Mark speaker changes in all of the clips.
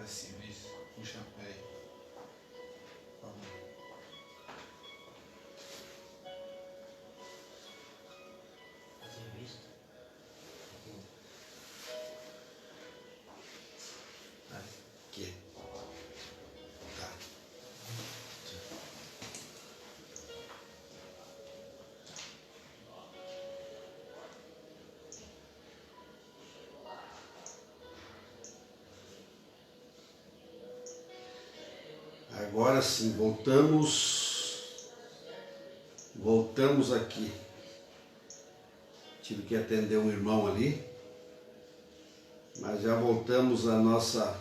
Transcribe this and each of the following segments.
Speaker 1: cima, isso. Puxa, peraí. Vamos.
Speaker 2: Fazer vista.
Speaker 1: Aqui. Tá. Agora sim, voltamos aqui. Tive que atender um irmão ali, mas já voltamos à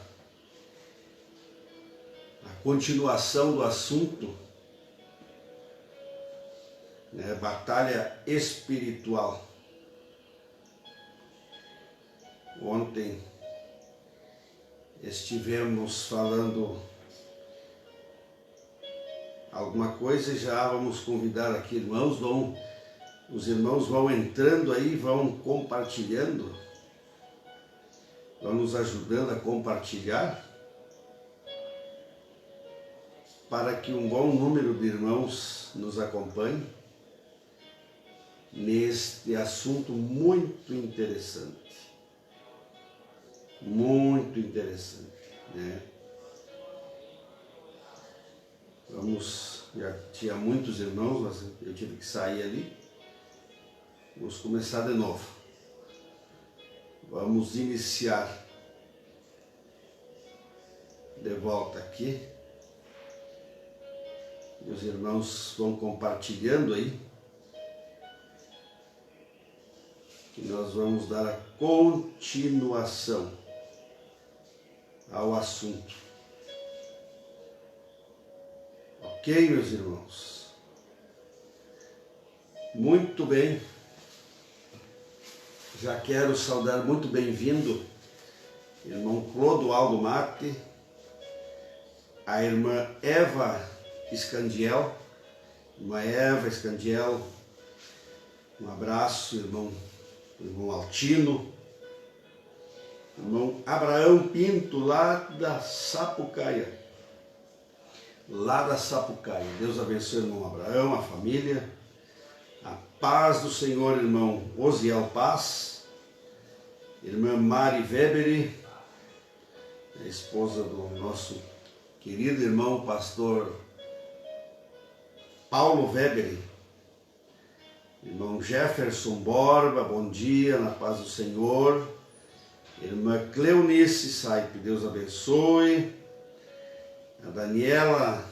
Speaker 1: continuação do assunto, né? Batalha espiritual. Ontem estivemos falando alguma coisa e já vamos convidar aqui irmãos, os irmãos vão entrando aí, vão compartilhando, vão nos ajudando a compartilhar, para que um bom número de irmãos nos acompanhe neste assunto muito interessante, né? Já tinha muitos irmãos, mas eu tive que sair ali. Vamos começar de novo. Vamos iniciar de volta aqui. E os irmãos vão compartilhando aí, que nós vamos dar a continuação ao assunto. Ok, meus irmãos? Muito bem. Já quero saudar muito bem-vindo irmão Clodoaldo Mate, a irmã Eva Scandiel. Irmã Eva Scandiel, um abraço, irmão Altino, irmão Abraão Pinto, lá da Sapucaia. Deus abençoe o irmão Abraão, a família. A paz do Senhor, irmão Osiel Paz. Irmã Mari Weber, a esposa do nosso querido irmão pastor Paulo Weber. Irmão Jefferson Borba, bom dia, na paz do Senhor. Irmã Cleonice Saipe, Deus abençoe. A Daniela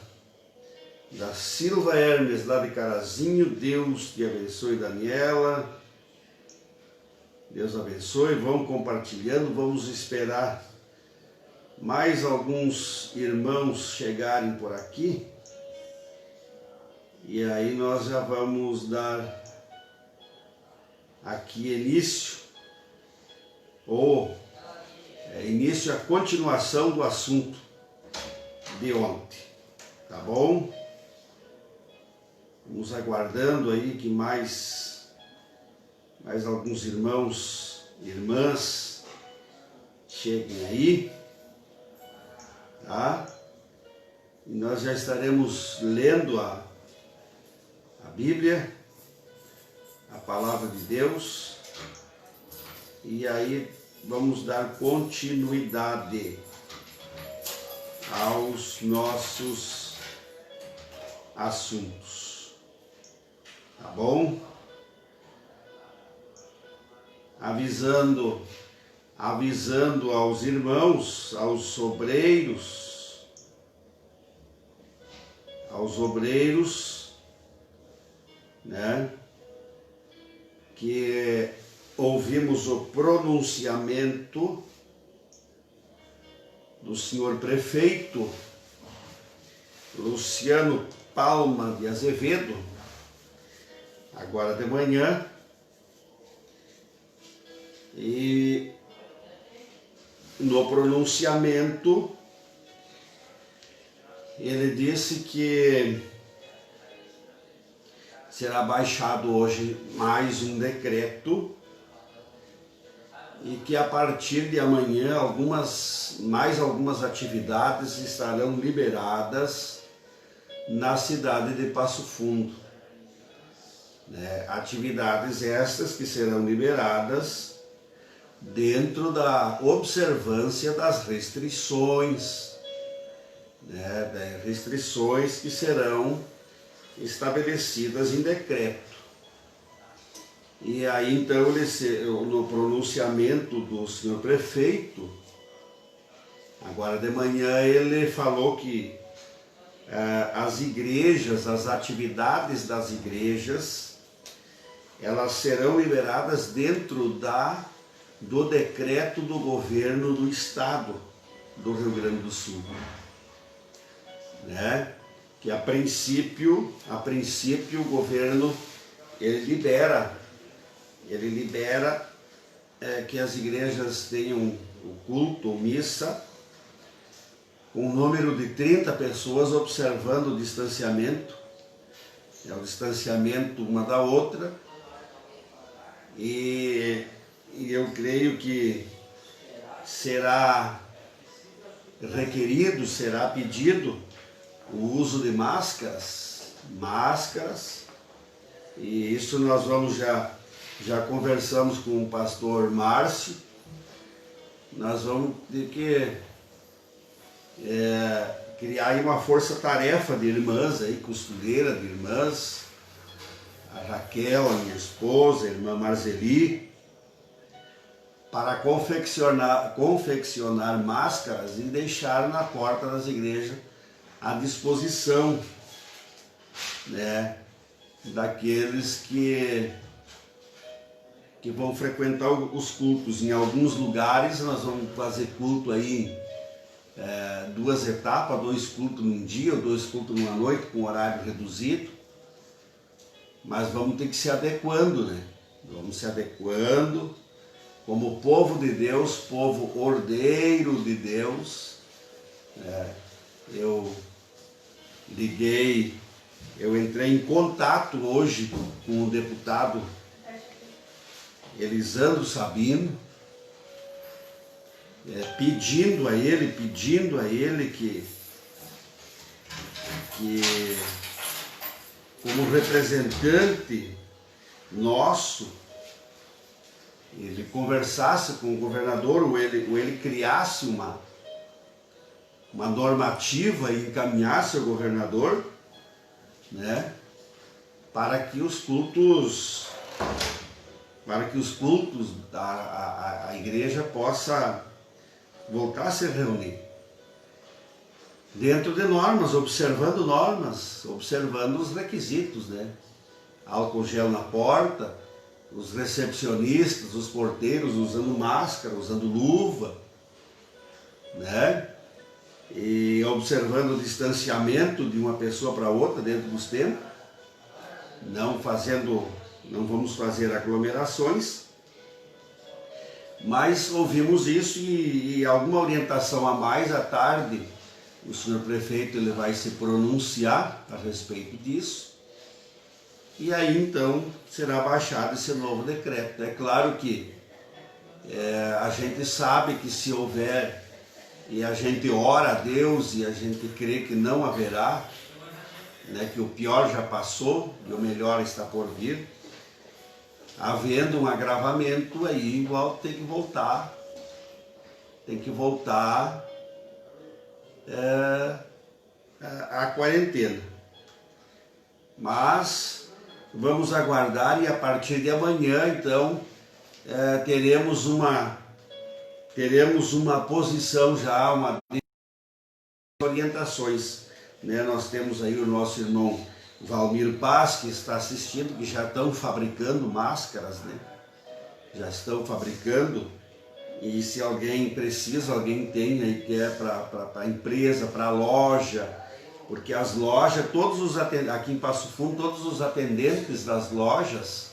Speaker 1: da Silva Hermes, lá de Carazinho, Deus te abençoe, Daniela. Deus abençoe, vamos compartilhando, vamos esperar mais alguns irmãos chegarem por aqui. E aí nós já vamos dar aqui início à continuação do assunto de ontem, tá bom? Vamos aguardando aí que mais alguns irmãos e irmãs cheguem aí, tá? E nós já estaremos lendo a Bíblia, a Palavra de Deus, e aí vamos dar continuidade aos nossos assuntos, tá bom? Avisando aos irmãos, aos obreiros, né, que ouvimos o pronunciamento do senhor prefeito Luciano Palma de Azevedo, agora de manhã, e no pronunciamento ele disse que será baixado hoje mais um decreto e que a partir de amanhã mais algumas atividades estarão liberadas na cidade de Passo Fundo. Atividades estas que serão liberadas dentro da observância das restrições, restrições que serão estabelecidas em decreto. E aí então, no pronunciamento do senhor prefeito, agora de manhã, ele falou que as igrejas, as atividades das igrejas, elas serão liberadas dentro do decreto do governo do estado do Rio Grande do Sul, que a princípio o governo ele libera que as igrejas tenham o culto ou missa com um número de 30 pessoas observando o distanciamento, o distanciamento uma da outra, e eu creio que será requerido, será pedido o uso de máscaras, e isso nós vamos já conversamos com o pastor Márcio, nós vamos ter que criar aí uma força-tarefa de irmãs, aí, costureira de irmãs, a Raquel, a minha esposa, a irmã Marzeli, para confeccionar máscaras e deixar na porta das igrejas à disposição, daqueles que vão frequentar os cultos. Em alguns lugares nós vamos fazer culto aí, 2 etapas, 2 cultos num dia, ou 2 cultos numa noite, com horário reduzido, mas vamos ter que se adequando, Vamos se adequando, como povo de Deus, povo ordeiro de Deus. Eu entrei em contato hoje com o deputado Elisandro Sabino, pedindo a ele que como representante nosso, ele conversasse com o governador, ou ele criasse uma normativa e encaminhasse ao governador, para que os cultos a igreja possa voltar a se reunir dentro de normas, observando os requisitos, álcool gel na porta, os recepcionistas, os porteiros usando máscara, usando luva, e observando o distanciamento de uma pessoa para outra dentro dos templos, não vamos fazer aglomerações, mas ouvimos isso e alguma orientação a mais à tarde, o senhor prefeito ele vai se pronunciar a respeito disso, e aí então será baixado esse novo decreto. É claro que a gente sabe que se houver, e a gente ora a Deus e a gente crê que não haverá, que o pior já passou e o melhor está por vir, havendo um agravamento aí, igual tem que voltar a quarentena. Mas vamos aguardar, e a partir de amanhã, então, teremos uma posição já, uma orientações. Nós temos aí o nosso irmão Valmir Paz, que está assistindo, que já estão fabricando máscaras, já estão fabricando, e se alguém precisa, alguém tem aí que é para a empresa, para a loja, porque as lojas, aqui em Passo Fundo, todos os atendentes das lojas,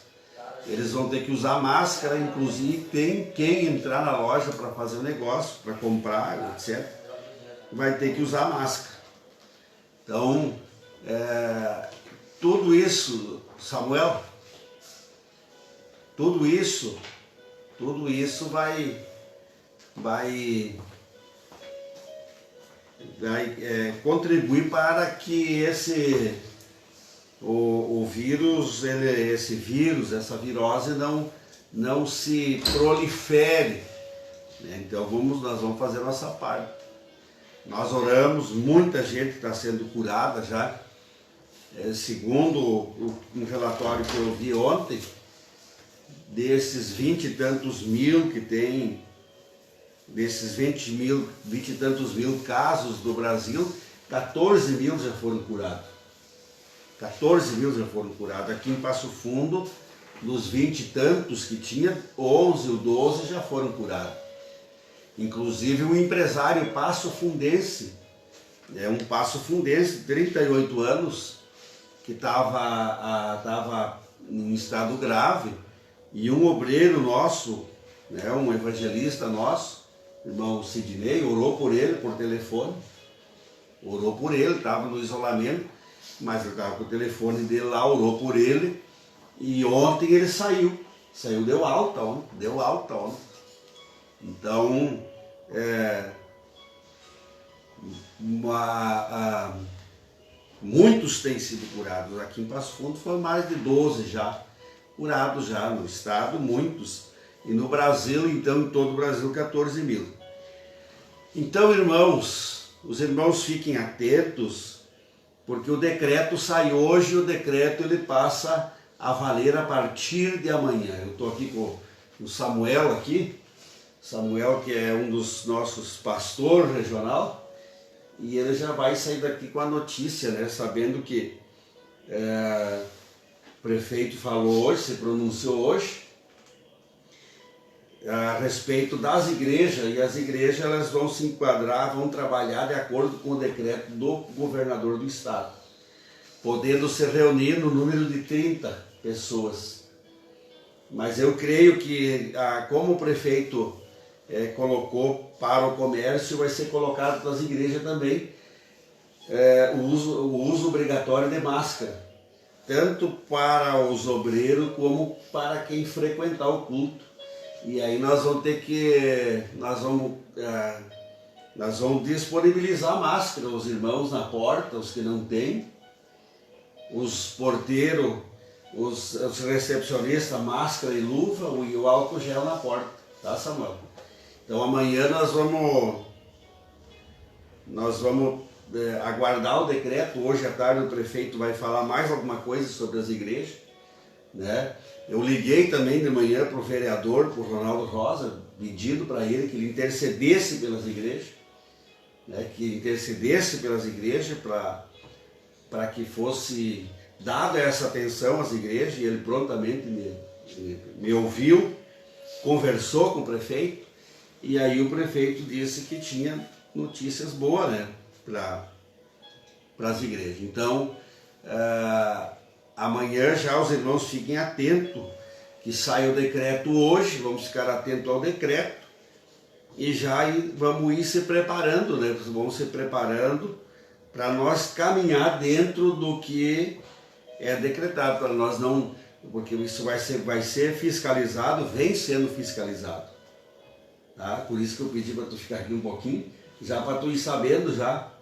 Speaker 1: eles vão ter que usar máscara, inclusive tem quem entrar na loja para fazer o negócio, para comprar, etc., vai ter que usar máscara. Então, tudo isso, Samuel, tudo isso tudo isso vai contribuir para que o vírus, essa virose não se prolifere, né? Então nós vamos fazer a nossa parte. Nós oramos, muita gente está sendo curada já. Segundo um relatório que eu vi ontem, desses 20 e tantos mil que tem, desses 20 e tantos mil casos do Brasil, 14 mil já foram curados. 14 mil já foram curados. Aqui em Passo Fundo, dos 20 e tantos que tinha, 11 ou 12 já foram curados. Inclusive um empresário passofundense, um passofundense de 38 anos, que estava em estado grave, e um obreiro nosso, né, um evangelista nosso, irmão Sidney, orou por ele por telefone, orou por ele, estava no isolamento, mas ele estava com o telefone dele lá, orou por ele, e ontem ele saiu, deu alta ontem. Então, muitos têm sido curados. Aqui em Passo Fundo foram mais de 12 já curados já no estado, muitos. E no Brasil, então, em todo o Brasil, 14 mil. Então, irmãos, os irmãos fiquem atentos, porque o decreto sai hoje, o decreto ele passa a valer a partir de amanhã. Eu estou aqui com o Samuel aqui, Samuel que é um dos nossos pastores regional, e ele já vai sair daqui com a notícia, né, sabendo que o prefeito falou hoje, se pronunciou hoje, a respeito das igrejas, e as igrejas elas vão se enquadrar, vão trabalhar de acordo com o decreto do governador do estado, podendo se reunir no número de 30 pessoas. Mas eu creio que, como o prefeito colocou para o comércio, vai ser colocado para as igrejas também o uso obrigatório de máscara, tanto para os obreiros como para quem frequentar o culto. E aí nós vamos disponibilizar máscara aos irmãos na porta, os que não têm, os porteiros, os recepcionistas, máscara e luva, e o álcool gel na porta, tá, Samuel? Então amanhã nós vamos aguardar o decreto. Hoje à tarde o prefeito vai falar mais alguma coisa sobre as igrejas, né? Eu liguei também de manhã para o vereador, para o Ronaldo Rosa, pedindo para ele que ele intercedesse pelas igrejas, né? Que intercedesse pelas igrejas para que fosse dada essa atenção às igrejas, e ele prontamente me ouviu, conversou com o prefeito, e aí o prefeito disse que tinha notícias boas, né, para as igrejas. Então, amanhã já os irmãos fiquem atentos, que sai o decreto hoje, vamos ficar atentos ao decreto, e já vamos ir se preparando, né? Vamos se preparando para nós caminhar dentro do que é decretado, para nós não, porque isso vai ser fiscalizado, vem sendo fiscalizado, tá? Por isso que eu pedi para tu ficar aqui um pouquinho, já para tu ir sabendo já,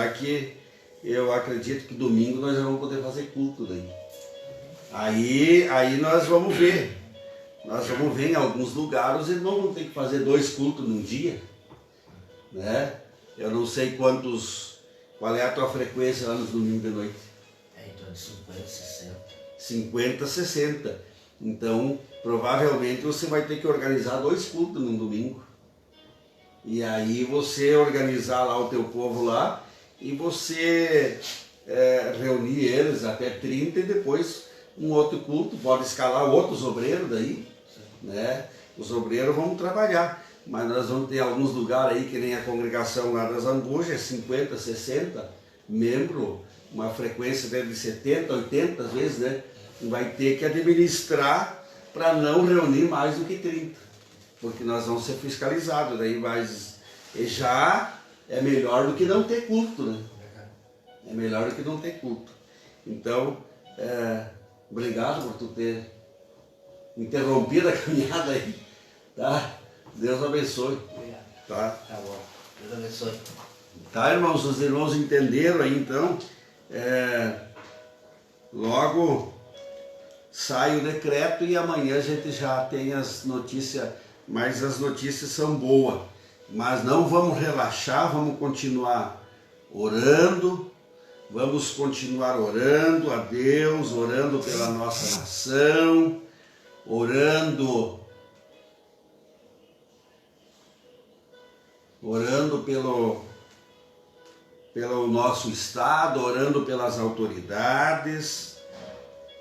Speaker 1: que eu acredito que domingo nós já vamos poder fazer culto daí. Aí nós vamos ver. Nós vamos ver em alguns lugares, os irmãos vão ter que fazer 2 cultos num dia, né? Eu não sei qual é a tua frequência lá nos domingos de noite.
Speaker 2: Em torno de 50, 60.
Speaker 1: 50, 60. Então, provavelmente você vai ter que organizar 2 cultos num domingo. E aí você organizar lá o teu povo lá, e você reunir eles até 30, e depois um outro culto, pode escalar outros obreiros daí, né? Os obreiros vão trabalhar, mas nós vamos ter alguns lugares aí, que nem a congregação lá das Angujas, 50, 60 membros, uma frequência de 70, 80 às vezes, né? E vai ter que administrar para não reunir mais do que 30, porque nós vamos ser fiscalizados, daí já é melhor do que não ter culto, né? É melhor do que não ter culto. Então, obrigado por tu ter interrompido a caminhada aí, tá? Deus abençoe,
Speaker 2: Obrigado.
Speaker 1: tá?
Speaker 2: Tá bom. Deus abençoe.
Speaker 1: Tá, irmãos? Os irmãos entenderam aí, então, logo sai o decreto e amanhã a gente já tem as notícias, mas as notícias são boas. Mas não vamos relaxar, vamos continuar orando, vamos continuar orando a Deus, orando pela nossa nação, orando pelo nosso estado, orando pelas autoridades,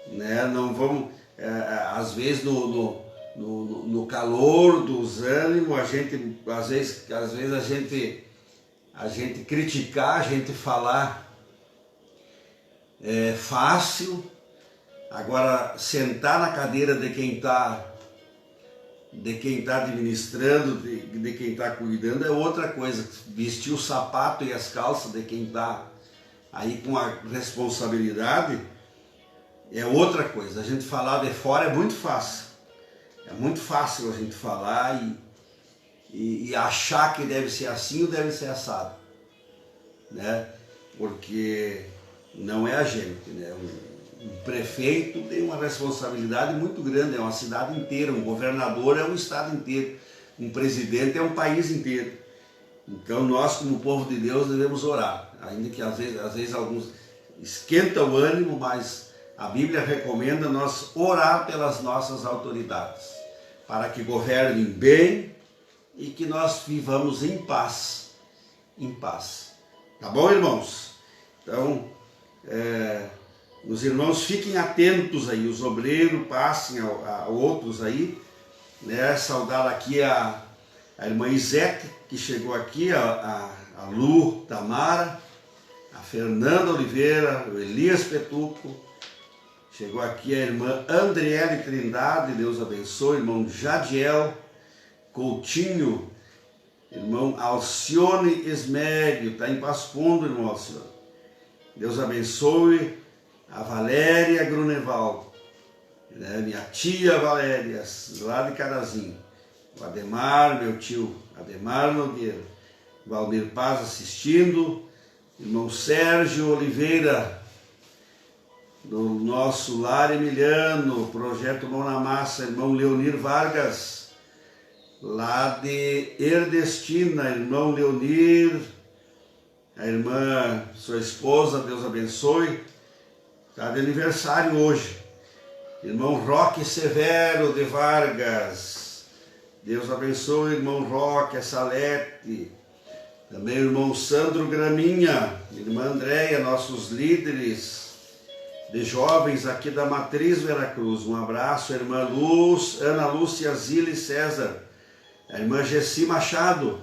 Speaker 1: né? Não vamos, às vezes no calor dos ânimos, a gente, às vezes a gente criticar, a gente falar é fácil. Agora, sentar na cadeira de quem está administrando, de quem está cuidando, é outra coisa. Vestir o sapato e as calças de quem está aí com a responsabilidade é outra coisa. A gente falar de fora é muito fácil. É muito fácil a gente falar e achar que deve ser assim ou deve ser assado, né? Porque não é a gente, né? Um prefeito tem uma responsabilidade muito grande, é uma cidade inteira, um governador é um estado inteiro, um presidente é um país inteiro. Então nós, como povo de Deus, devemos orar, ainda que às vezes alguns esquentam o ânimo, mas a Bíblia recomenda nós orar pelas nossas autoridades, para que governem bem e que nós vivamos em paz, Tá bom, irmãos? Então, os irmãos fiquem atentos aí, os obreiros passem a outros aí, né? Saudar aqui a irmã Isete, que chegou aqui, a Lu Tamara, a Fernanda Oliveira, o Elias Petuco, chegou aqui a irmã Andriele Trindade, Deus abençoe, irmão Jadiel Coutinho, irmão Alcione Esmério, está em Passo Fundo, irmão Alcione, Deus abençoe. A Valéria Gruneval, né? Minha tia Valéria, lá de Carazinho. O Ademar, meu tio Ademar Nogueira. Valmir Paz assistindo. Irmão Sérgio Oliveira, do nosso Lar Emiliano, Projeto Mão na Massa. Irmão Leonir Vargas, lá de Erdestina. Irmão Leonir, a irmã, sua esposa, Deus abençoe. Está de aniversário hoje, irmão Roque Severo de Vargas, Deus abençoe, irmão Roque, a Salete, também o irmão Sandro Graminha, irmã Andréia, nossos líderes de jovens aqui da Matriz Veracruz, um abraço, a irmã Luz, Ana Lúcia Zile César, a irmã Gessi Machado,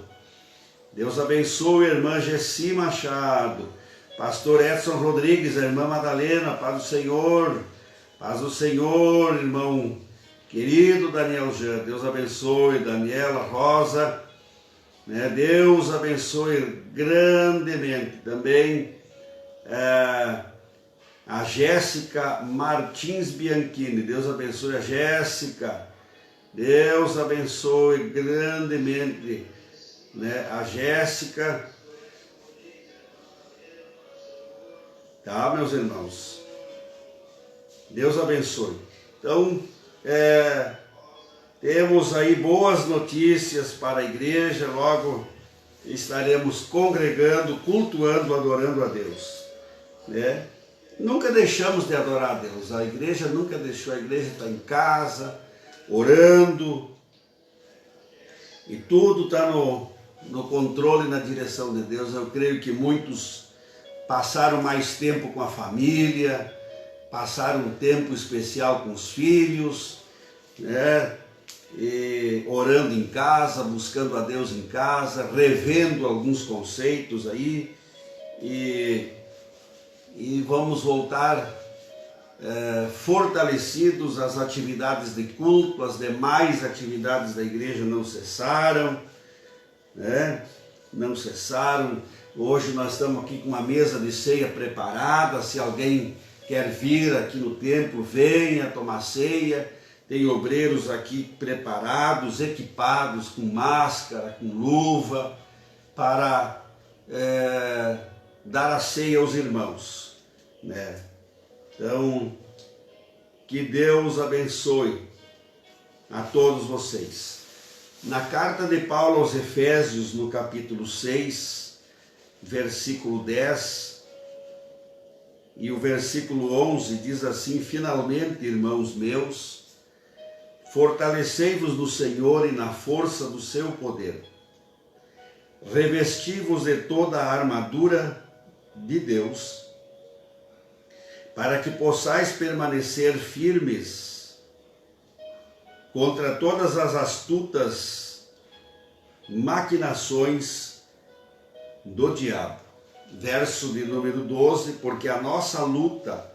Speaker 1: Deus abençoe, a irmã Gessi Machado, pastor Edson Rodrigues, a irmã Madalena, paz do Senhor, irmão querido Daniel Jean, Deus abençoe, Daniela Rosa, né? Deus abençoe grandemente, também a Jéssica Martins Bianchini, Deus abençoe a Jéssica, Deus abençoe grandemente, né? A Jéssica. Tá, meus irmãos? Deus abençoe. Então, temos aí boas notícias para a igreja, logo estaremos congregando, cultuando, adorando a Deus, né? Nunca deixamos de adorar a Deus, a igreja nunca deixou, a igreja está em casa, orando, e tudo está no controle e na direção de Deus. Eu creio que muitos passaram mais tempo com a família, passaram um tempo especial com os filhos, né? E orando em casa, buscando a Deus em casa, revendo alguns conceitos aí, e vamos voltar fortalecidos. As atividades de culto, as demais atividades da igreja não cessaram, né? Não cessaram. Hoje nós estamos aqui com uma mesa de ceia preparada. Se alguém quer vir aqui no templo, venha tomar ceia. Tem obreiros aqui preparados, equipados com máscara, com luva, para dar a ceia aos irmãos, né? Então, que Deus abençoe a todos vocês. Na carta de Paulo aos Efésios, no capítulo 6, versículo 10 e o versículo 11, diz assim: finalmente, irmãos meus, fortalecei-vos no Senhor e na força do seu poder. Revesti-vos de toda a armadura de Deus, para que possais permanecer firmes contra todas as astutas maquinações do diabo. Verso de número 12, porque a nossa luta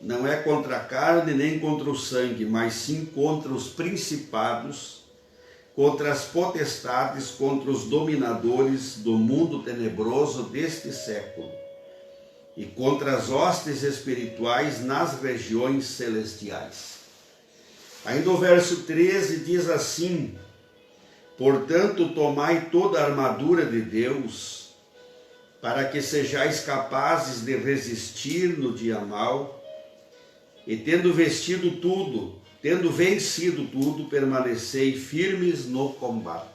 Speaker 1: não é contra a carne nem contra o sangue, mas sim contra os principados, contra as potestades, contra os dominadores do mundo tenebroso deste século e contra as hostes espirituais nas regiões celestiais. Ainda o verso 13 diz assim: portanto, tomai toda a armadura de Deus, para que sejais capazes de resistir no dia mau, e tendo vencido tudo, permanecei firmes no combate.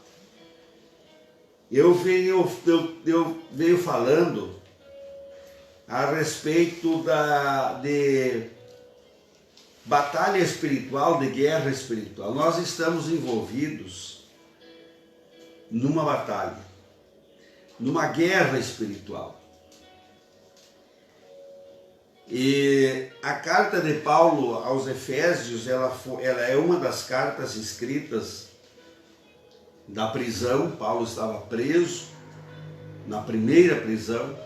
Speaker 1: Eu venho falando a respeito de batalha espiritual, de guerra espiritual. Nós estamos envolvidos numa batalha, numa guerra espiritual. E a carta de Paulo aos Efésios, ela é uma das cartas escritas da prisão. Paulo estava preso, na primeira prisão,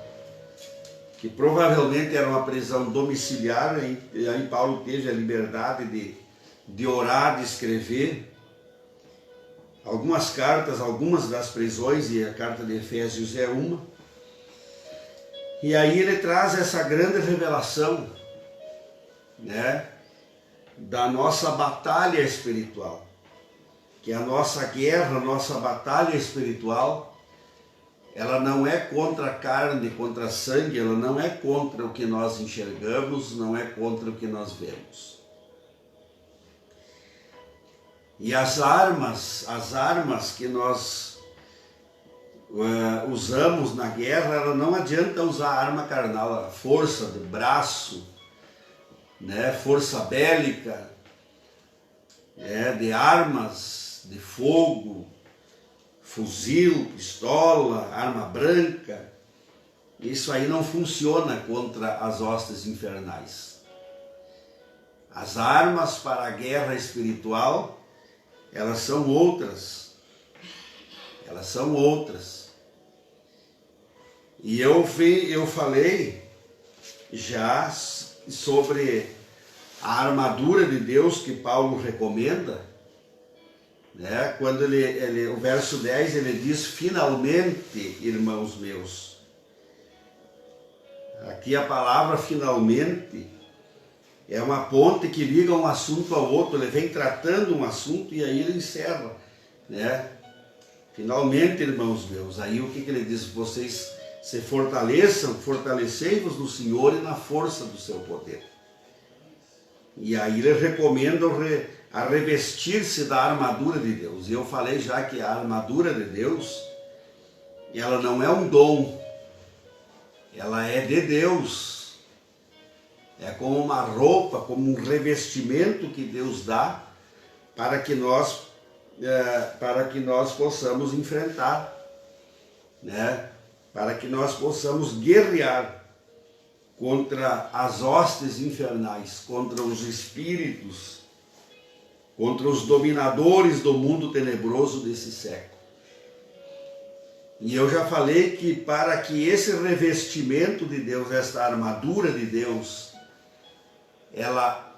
Speaker 1: que provavelmente era uma prisão domiciliar, e aí Paulo teve a liberdade de orar, de escrever algumas cartas, algumas das prisões, e a carta de Efésios é uma. E aí ele traz essa grande revelação, né, da nossa batalha espiritual, que a nossa guerra, a nossa batalha espiritual, ela não é contra a carne, contra sangue, ela não é contra o que nós enxergamos, não é contra o que nós vemos. E as armas que nós usamos na guerra, ela não adianta usar arma carnal, a força de braço, né, força bélica, de armas de fogo, fuzil, pistola, arma branca. Isso aí não funciona contra as hostes infernais. As armas para a guerra espiritual, elas são outras. Elas são outras. E eu falei já sobre a armadura de Deus que Paulo recomenda, né? Quando o verso 10 ele diz: finalmente, irmãos meus. Aqui a palavra finalmente é uma ponte que liga um assunto ao outro. Ele vem tratando um assunto e aí ele encerra, né? Finalmente, irmãos meus. Aí o que ele diz? Vocês se fortaleçam, fortalecei-vos no Senhor e na força do seu poder. E aí ele recomenda a revestir-se da armadura de Deus. E eu falei já que a armadura de Deus, ela não é um dom, ela é de Deus. É como uma roupa, como um revestimento que Deus dá para que nós possamos enfrentar, né? Para que nós possamos guerrear contra as hostes infernais, contra os espíritos, contra os dominadores do mundo tenebroso desse século. E eu já falei que para que esse revestimento de Deus, esta armadura de Deus, ela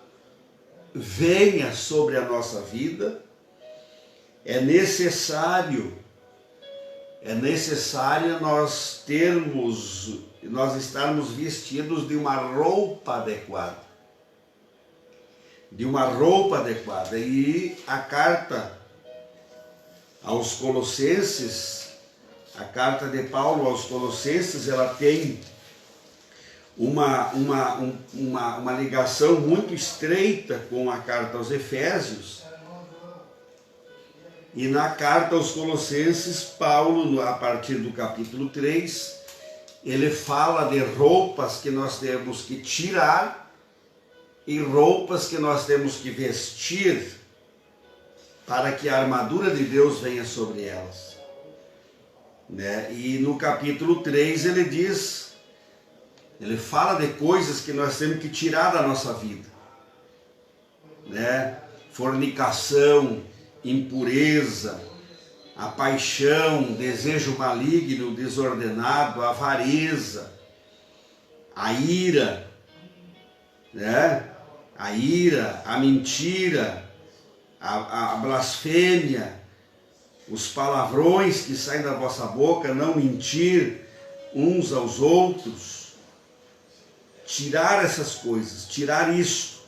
Speaker 1: venha sobre a nossa vida, é necessário nós estarmos vestidos de uma roupa adequada, de uma roupa adequada. E a carta aos Colossenses, a carta de Paulo aos Colossenses, ela tem uma ligação muito estreita com a carta aos Efésios. E na carta aos Colossenses, Paulo, a partir do capítulo 3, ele fala de roupas que nós temos que tirar e roupas que nós temos que vestir para que a armadura de Deus venha sobre elas. Né? E no capítulo 3 ele fala de coisas que nós temos que tirar da nossa vida. Né? Fornicação, impureza, a paixão, desejo maligno, desordenado, a avareza, a ira, né? A ira, a mentira, a blasfêmia, os palavrões que saem da vossa boca, não mentir uns aos outros. Tirar essas coisas, tirar isso,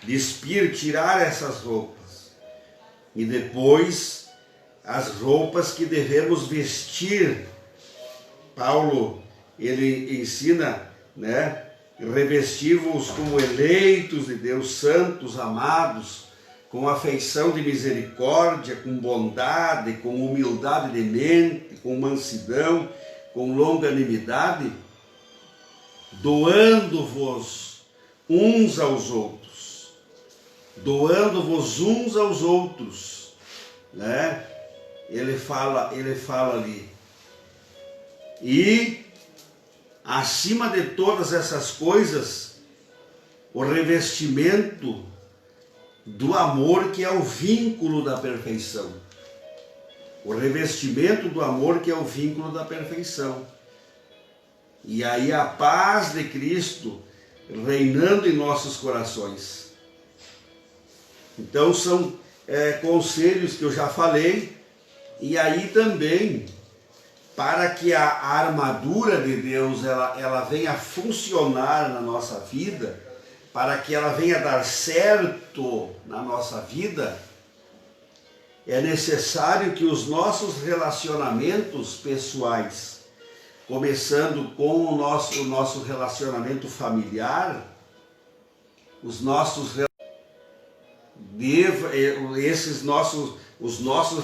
Speaker 1: despir, tirar essas roupas. E depois, as roupas que devemos vestir. Paulo, ele ensina, né? Revestir-vos como eleitos de Deus, santos, amados, com afeição de misericórdia, com bondade, com humildade de mente, com mansidão, com longanimidade, doando-vos uns aos outros. Doando-vos uns aos outros, né? Ele fala ali. E acima de todas essas coisas, o revestimento do amor, que é o vínculo da perfeição. O revestimento do amor, que é o vínculo da perfeição. E aí a paz de Cristo reinando em nossos corações. Então são conselhos que eu já falei. E aí também, para que a armadura de Deus ela venha funcionar na nossa vida, para que ela venha dar certo na nossa vida, é necessário que os nossos relacionamentos pessoais, começando com o nosso relacionamento familiar, os nossos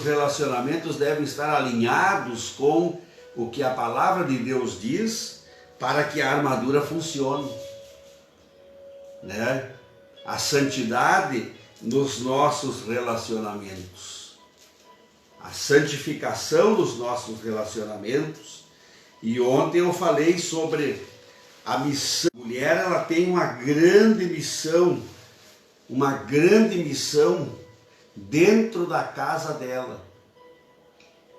Speaker 1: relacionamentos devem estar alinhados com o que a palavra de Deus diz, para que a armadura funcione, né? A santidade nos nossos relacionamentos, a santificação dos nossos relacionamentos. E ontem eu falei sobre a missão. A mulher, ela tem uma grande missão dentro da casa dela.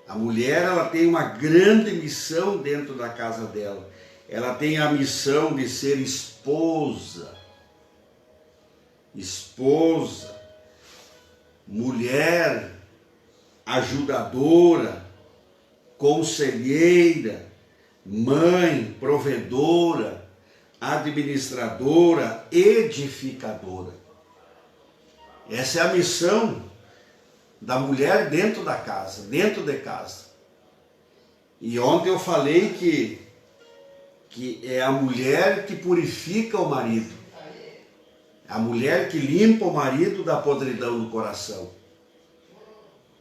Speaker 1: A mulher, ela tem uma grande missão dentro da casa dela. Ela tem a missão de ser esposa, mulher, ajudadora, conselheira, mãe, provedora, administradora, edificadora. Essa é a missão da mulher dentro da casa, dentro de casa. E ontem eu falei que é a mulher que purifica o marido, a mulher que limpa o marido da podridão do coração.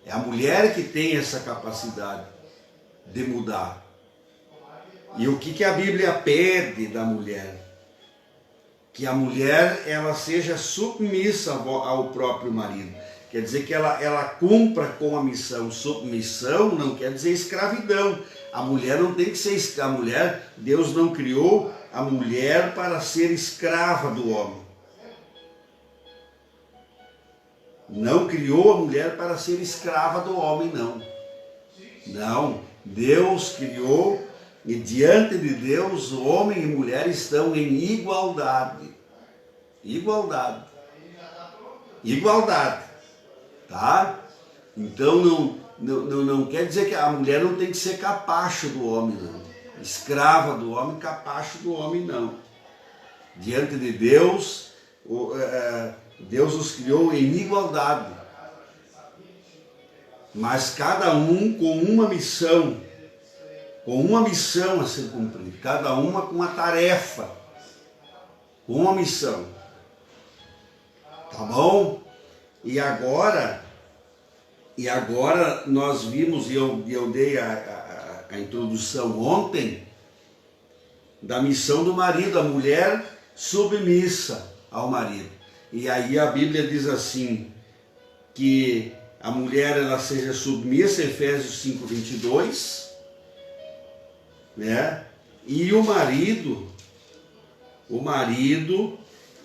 Speaker 1: É a mulher que tem essa capacidade de mudar. E o que a Bíblia pede da mulher? Que a mulher ela seja submissa ao próprio marido. Quer dizer que ela cumpra com a missão. Submissão não quer dizer escravidão. A mulher não tem que ser escrava. A mulher, Deus não criou a mulher para ser escrava do homem. Não criou a mulher para ser escrava do homem, não. Não, Deus criou. E diante de Deus, o homem e mulher estão em igualdade. Igualdade. Igualdade. Tá? Então não quer dizer que a mulher não tem que ser capacho do homem, não. Escrava do homem, capacho do homem, não. Diante de Deus, Deus os criou em igualdade, mas cada um com uma missão a ser cumprida, cada uma com uma tarefa, com uma missão. Tá bom? E agora nós vimos, e eu dei a introdução ontem, da missão do marido, a mulher submissa ao marido. E aí a Bíblia diz assim, que a mulher ela seja submissa, Efésios 5:22, né? E o marido,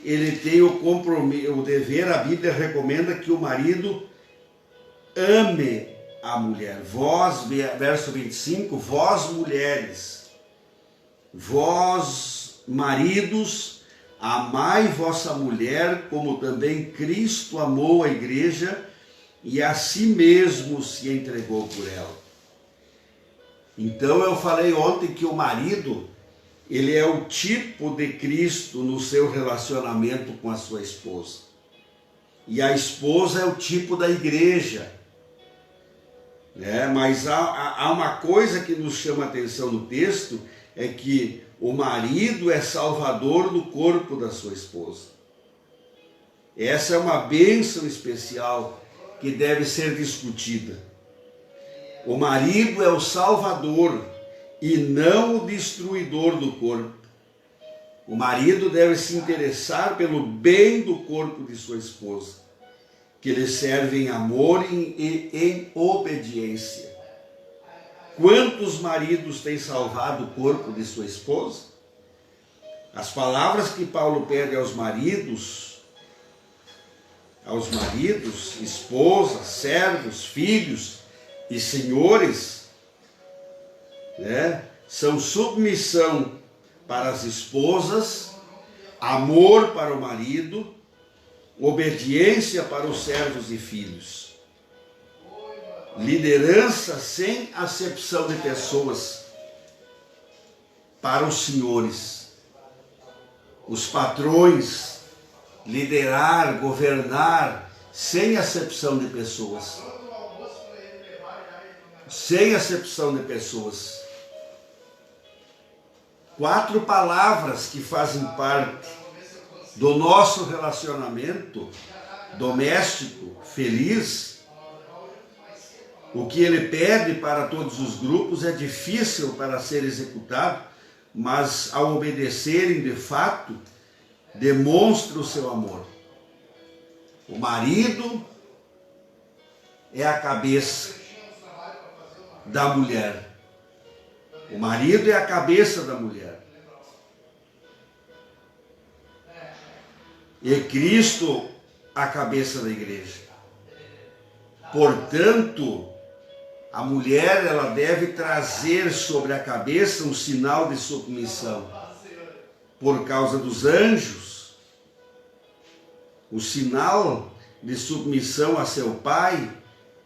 Speaker 1: ele tem o compromisso, o dever, a Bíblia recomenda que o marido ame a mulher. Vós, verso 25, vós mulheres, vós maridos, amai vossa mulher, como também Cristo amou a igreja e a si mesmo se entregou por ela. Então eu falei ontem que o marido, ele é o tipo de Cristo no seu relacionamento com a sua esposa. E a esposa é o tipo da igreja. Mas há uma coisa que nos chama a atenção no texto, é que o marido é salvador do corpo da sua esposa. Essa é uma bênção especial que deve ser discutida. O marido é o salvador e não o destruidor do corpo. O marido deve se interessar pelo bem do corpo de sua esposa, que lhe serve em amor e em obediência. Quantos maridos têm salvado o corpo de sua esposa? As palavras que Paulo pede aos maridos, esposas, servos, filhos e senhores, são submissão para as esposas, amor para o marido, obediência para os servos e filhos. Liderança sem acepção de pessoas para os senhores. Os patrões, liderar, governar sem acepção de pessoas. Sem acepção de pessoas. 4 palavras que fazem parte do nosso relacionamento doméstico feliz. O que ele pede para todos os grupos é difícil para ser executado, mas ao obedecerem de fato, demonstra o seu amor. O marido é a cabeça da mulher. O marido é a cabeça da mulher. E Cristo a cabeça da igreja. Portanto, a mulher ela deve trazer sobre a cabeça um sinal de submissão. Por causa dos anjos, o sinal de submissão a seu pai,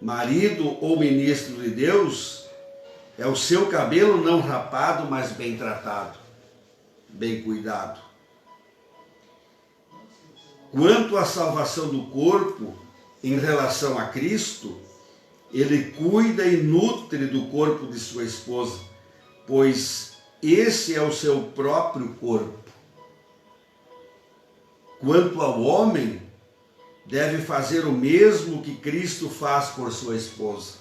Speaker 1: marido ou ministro de Deus, é o seu cabelo não rapado, mas bem tratado, bem cuidado. Quanto à salvação do corpo, em relação a Cristo, ele cuida e nutre do corpo de sua esposa, pois esse é o seu próprio corpo. Quanto ao homem, deve fazer o mesmo que Cristo faz por sua esposa.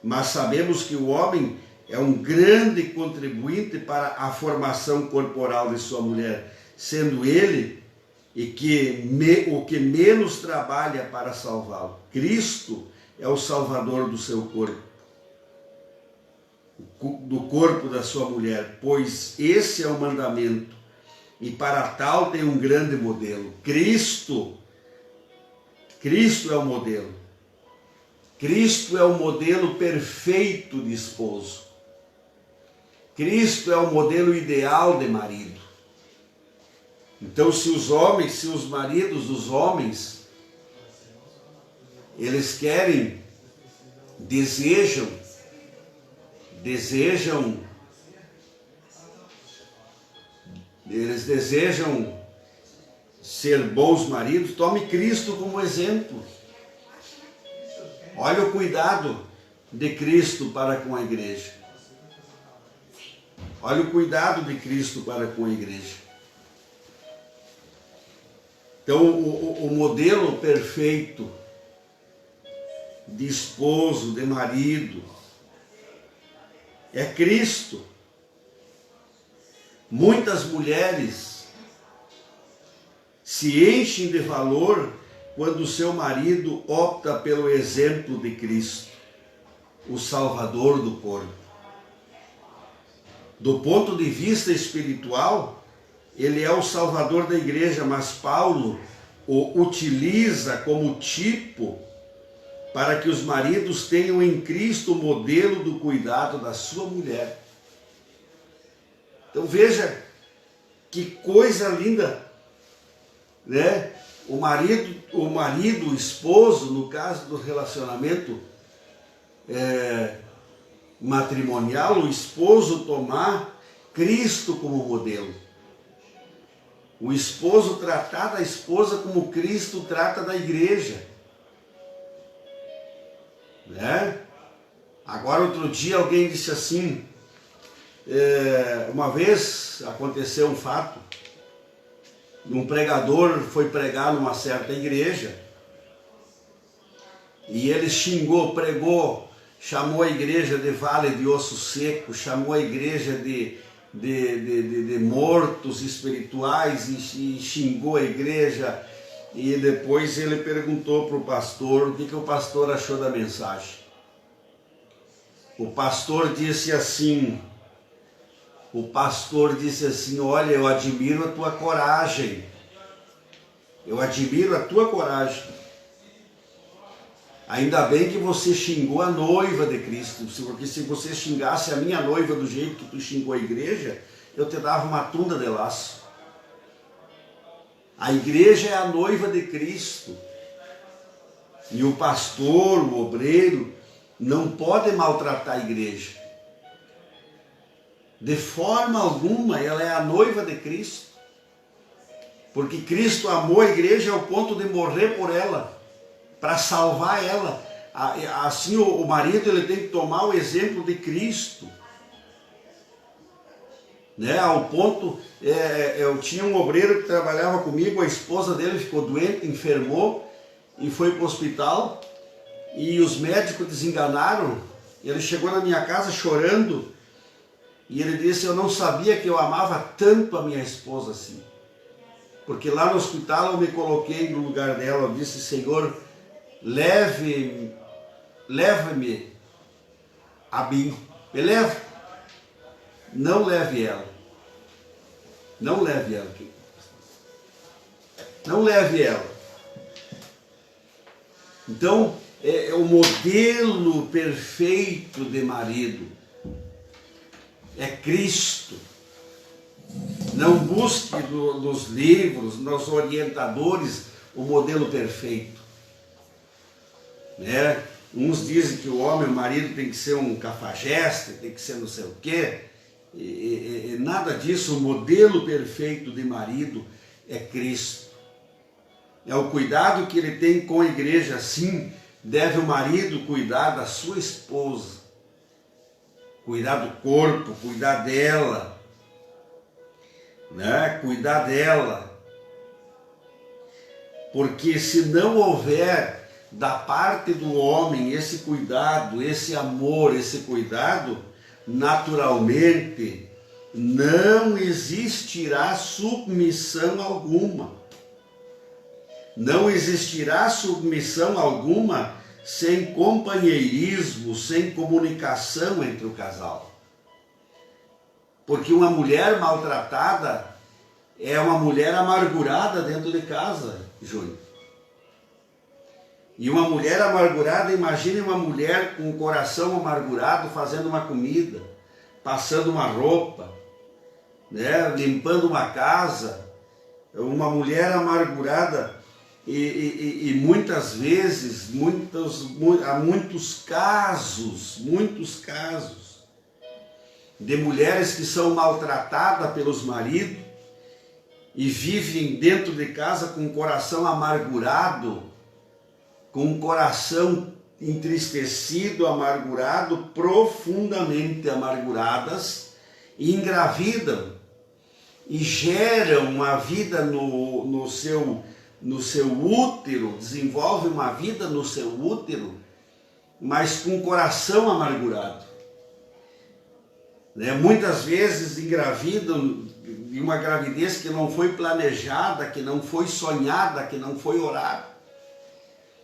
Speaker 1: Mas sabemos que o homem é um grande contribuinte para a formação corporal de sua mulher, sendo ele o que menos trabalha para salvá-lo. Cristo é o salvador do seu corpo, do corpo da sua mulher, pois esse é o mandamento, e para tal tem um grande modelo. Cristo é o modelo. Cristo é o modelo perfeito de esposo. Cristo é o modelo ideal de marido. Então, se os maridos dos homens, eles desejam ser bons maridos, tome Cristo como exemplo. Olha o cuidado de Cristo para com a igreja. Olha o cuidado de Cristo para com a igreja. Então, o modelo perfeito de esposo, de marido, é Cristo. Muitas mulheres se enchem de valor quando o seu marido opta pelo exemplo de Cristo, o Salvador do corpo. Do ponto de vista espiritual, ele é o Salvador da igreja, mas Paulo o utiliza como tipo para que os maridos tenham em Cristo o modelo do cuidado da sua mulher. Então veja que coisa linda, né? O marido, o esposo, no caso do relacionamento matrimonial, o esposo tomar Cristo como modelo. O esposo tratar da esposa como Cristo trata da igreja. Né? Agora, outro dia, alguém disse assim, uma vez aconteceu um fato, um pregador foi pregar numa certa igreja, e ele xingou, pregou, chamou a igreja de vale de osso seco, chamou a igreja de mortos espirituais, e xingou a igreja. E depois ele perguntou para o pastor o que o pastor achou da mensagem. O pastor disse assim, olha, eu admiro a tua coragem. Eu admiro a tua coragem. Ainda bem que você xingou a noiva de Cristo, porque se você xingasse a minha noiva do jeito que tu xingou a igreja, eu te dava uma tunda de laço. A igreja é a noiva de Cristo. E o pastor, o obreiro, não pode maltratar a igreja. De forma alguma, ela é a noiva de Cristo. Porque Cristo amou a igreja ao ponto de morrer por ela, para salvar ela. Assim, o marido ele tem que tomar o exemplo de Cristo. Né? Ao ponto, eu tinha um obreiro que trabalhava comigo, a esposa dele ficou doente, enfermou e foi para o hospital, e os médicos desenganaram. Ele chegou na minha casa chorando e ele disse, eu não sabia que eu amava tanto a minha esposa assim, porque lá no hospital eu me coloquei no lugar dela. Eu disse, Senhor, leve-me a mim, me leve. Não leve ela. Não leve ela aqui. Não leve ela. Então, é o modelo perfeito de marido. É Cristo. Não busque nos livros, nos orientadores, o modelo perfeito. Né? Uns dizem que o homem, o marido, tem que ser um cafajeste, tem que ser não sei o quê. E nada disso. O modelo perfeito de marido é Cristo. É o cuidado que ele tem com a igreja. Assim deve o marido cuidar da sua esposa, cuidar do corpo, cuidar dela, né? Cuidar dela, porque se não houver da parte do homem esse cuidado, esse amor, esse cuidado, naturalmente não existirá submissão alguma. Não existirá submissão alguma sem companheirismo, sem comunicação entre o casal. Porque uma mulher maltratada é uma mulher amargurada dentro de casa, Júnior. E uma mulher amargurada, imagine uma mulher com o coração amargurado fazendo uma comida, passando uma roupa, né, limpando uma casa. Uma mulher amargurada e muitas vezes, há muitos casos de mulheres que são maltratadas pelos maridos e vivem dentro de casa com o coração amargurado, com o coração entristecido, amargurado, profundamente amarguradas, e engravidam e geram uma vida no seu útero, desenvolvem uma vida no seu útero, mas com o coração amargurado. Muitas vezes engravidam de uma gravidez que não foi planejada, que não foi sonhada, que não foi orada.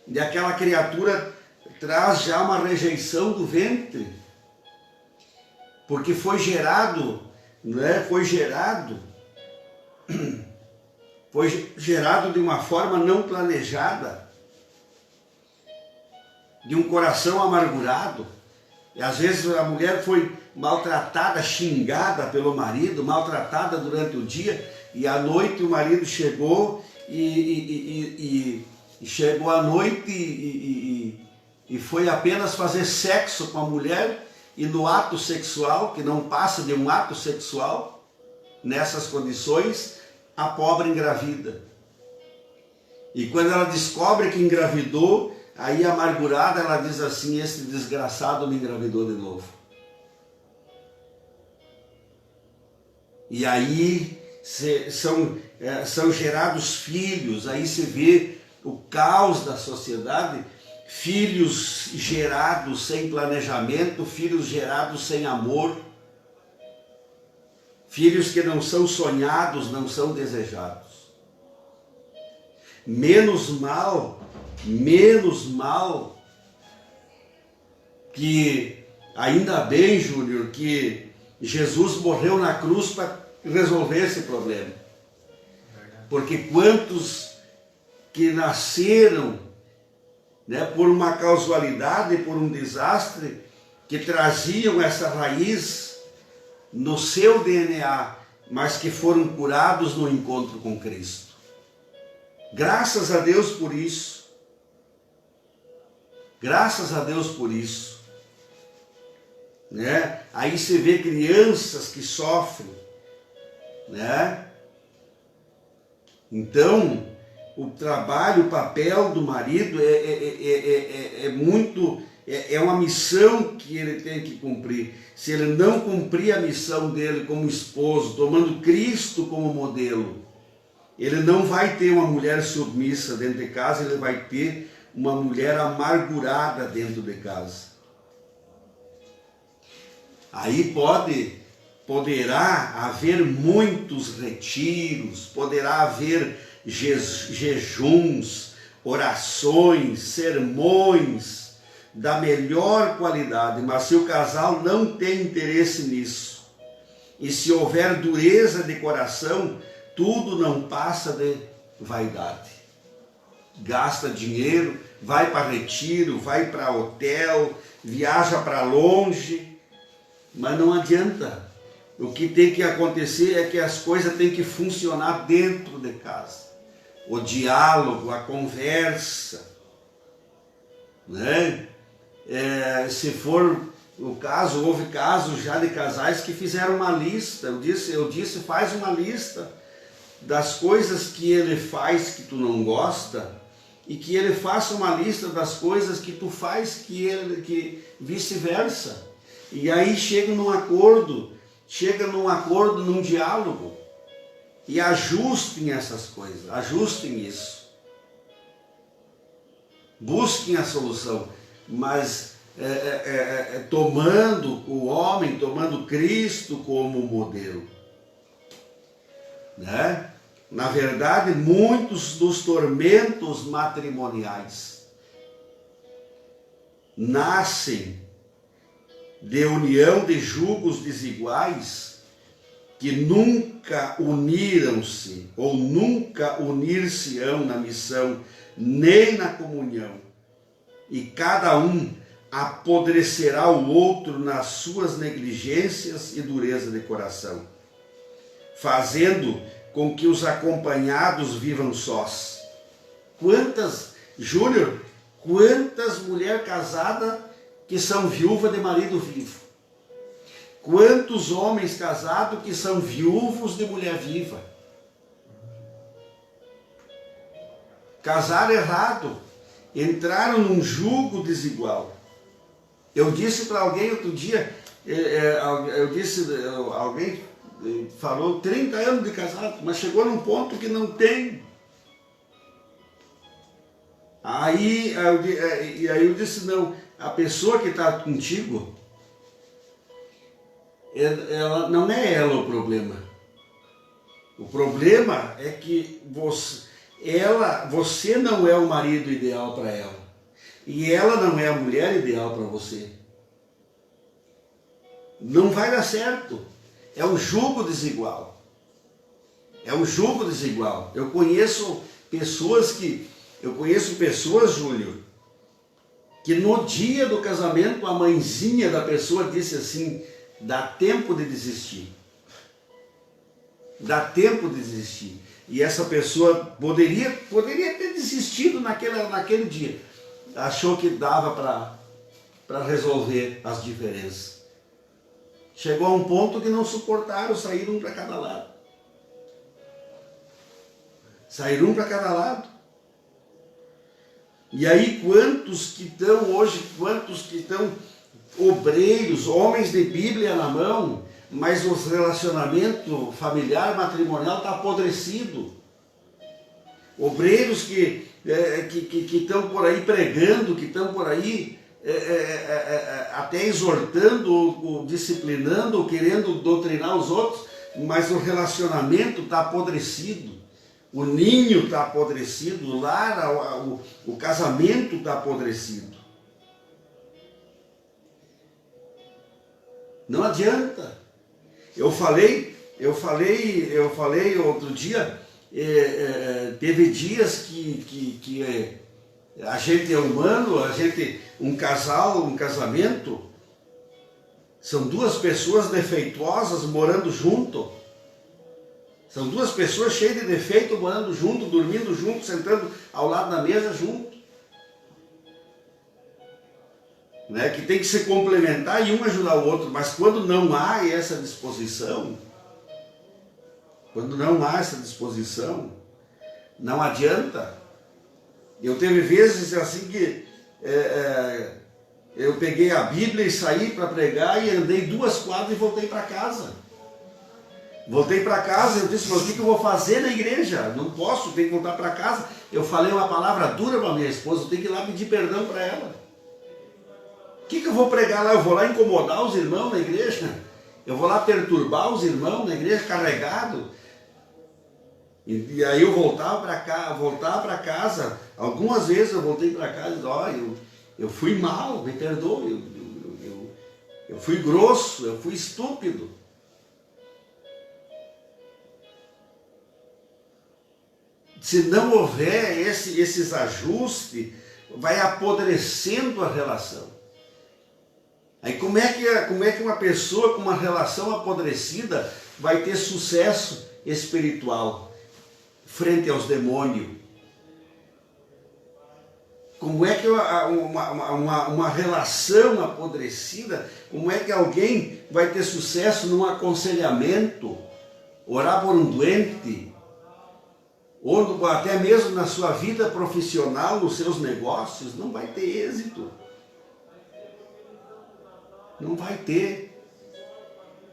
Speaker 1: E aquela criatura traz já uma rejeição do ventre, porque foi gerado de uma forma não planejada, de um coração amargurado. E às vezes a mulher foi maltratada, xingada pelo marido, maltratada durante o dia, e à noite o marido chegou e chegou à noite e foi apenas fazer sexo com a mulher, e no ato sexual, que não passa de um ato sexual, nessas condições, a pobre engravida. E quando ela descobre que engravidou, aí amargurada ela diz assim: esse desgraçado me engravidou de novo. E aí são gerados filhos, aí se vê o caos da sociedade, filhos gerados sem planejamento, filhos gerados sem amor, filhos que não são sonhados, não são desejados. Menos mal que, ainda bem, Júnior, que Jesus morreu na cruz para resolver esse problema. Porque quantos que nasceram, por uma causalidade, por um desastre, que traziam essa raiz no seu DNA, mas que foram curados no encontro com Cristo. Graças a Deus por isso. Graças a Deus por isso. Aí você vê crianças que sofrem, Então, o trabalho, o papel do marido é uma missão que ele tem que cumprir. Se ele não cumprir a missão dele como esposo, tomando Cristo como modelo, ele não vai ter uma mulher submissa dentro de casa, ele vai ter uma mulher amargurada dentro de casa. Aí poderá haver muitos retiros, poderá haver jejuns, orações, sermões da melhor qualidade, mas se o casal não tem interesse nisso, e se houver dureza de coração, tudo não passa de vaidade. Gasta dinheiro, vai para retiro, vai para hotel, viaja para longe, mas não adianta. O que tem que acontecer é que as coisas têm que funcionar dentro de casa. O diálogo, a conversa, se for o caso, houve casos já de casais que fizeram uma lista. Eu disse, faz uma lista das coisas que ele faz que tu não gosta, e que ele faça uma lista das coisas que tu faz que vice-versa. E aí chega num acordo, num diálogo, e ajustem essas coisas, ajustem isso. Busquem a solução, mas tomando o homem, tomando Cristo como modelo. Na verdade, muitos dos tormentos matrimoniais nascem de união de julgos desiguais que nunca uniram-se ou nunca unir-se-ão na missão nem na comunhão, e cada um apodrecerá o outro nas suas negligências e dureza de coração, fazendo com que os acompanhados vivam sós. Júnior, quantas mulheres casadas que são viúvas de marido vivo? Quantos homens casados que são viúvos de mulher viva? casaram errado, entraram num jugo desigual. Eu disse para alguém outro dia, alguém falou 30 anos de casado, mas chegou num ponto que não tem. Aí eu disse, não, a pessoa que está contigo, ela, não é ela o problema. O problema é que você não é o marido ideal para ela. E ela não é a mulher ideal para você. Não vai dar certo. É um jugo desigual. É um jugo desigual. Eu conheço pessoas, Júlio, que no dia do casamento a mãezinha da pessoa disse assim, dá tempo de desistir. Dá tempo de desistir. E essa pessoa poderia ter desistido naquele dia. Achou que dava para resolver as diferenças. Chegou a um ponto que não suportaram, saíram um para cada lado. Saíram um para cada lado. E aí quantos que estão obreiros, homens de Bíblia na mão, mas o relacionamento familiar, matrimonial está apodrecido. Obreiros que estão por aí pregando, que estão por aí até exortando, disciplinando, querendo doutrinar os outros, mas o relacionamento está apodrecido. O ninho está apodrecido, o lar, o casamento está apodrecido. Não adianta. Eu falei outro dia, teve dias que a gente é humano, um casamento, são duas pessoas defeituosas morando junto. São duas pessoas cheias de defeito morando junto, dormindo junto, sentando ao lado da mesa junto. Né? Que tem que se complementar e um ajudar o outro, mas quando não há essa disposição, não adianta. Eu teve vezes assim que eu peguei a Bíblia e saí para pregar e andei 2 quadras e voltei para casa. Eu disse, mas o que eu vou fazer na igreja? Não posso, tenho que voltar para casa. Eu falei uma palavra dura para minha esposa, eu tenho que ir lá pedir perdão para ela. O que eu vou pregar lá? Eu vou lá incomodar os irmãos na igreja? Eu vou lá perturbar os irmãos na igreja carregado? E aí eu voltar para casa. Algumas vezes eu voltei para casa e disse, eu fui mal, me perdoe. Eu fui grosso, eu fui estúpido. Se não houver esses ajustes, vai apodrecendo a relação. Aí como é que uma pessoa com uma relação apodrecida vai ter sucesso espiritual frente aos demônios? Como é que uma relação apodrecida, como é que alguém vai ter sucesso num aconselhamento, orar por um doente, ou até mesmo na sua vida profissional, nos seus negócios? Não vai ter êxito. Não vai ter.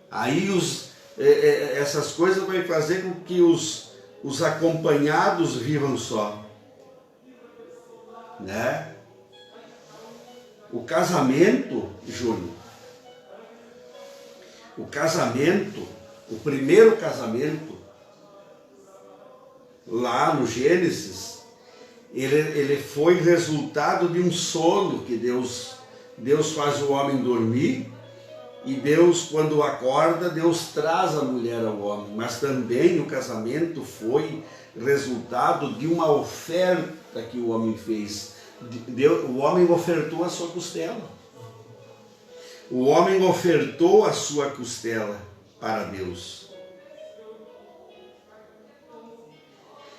Speaker 1: Aí essas coisas vão fazer com que os acompanhados vivam só. Né? O casamento, Júnior, o primeiro casamento, lá no Gênesis, ele foi resultado de um sono que Deus faz o homem dormir, e Deus, quando acorda, Deus traz a mulher ao homem. Mas também o casamento foi resultado de uma oferta que o homem fez. O homem ofertou a sua costela. O homem ofertou a sua costela para Deus.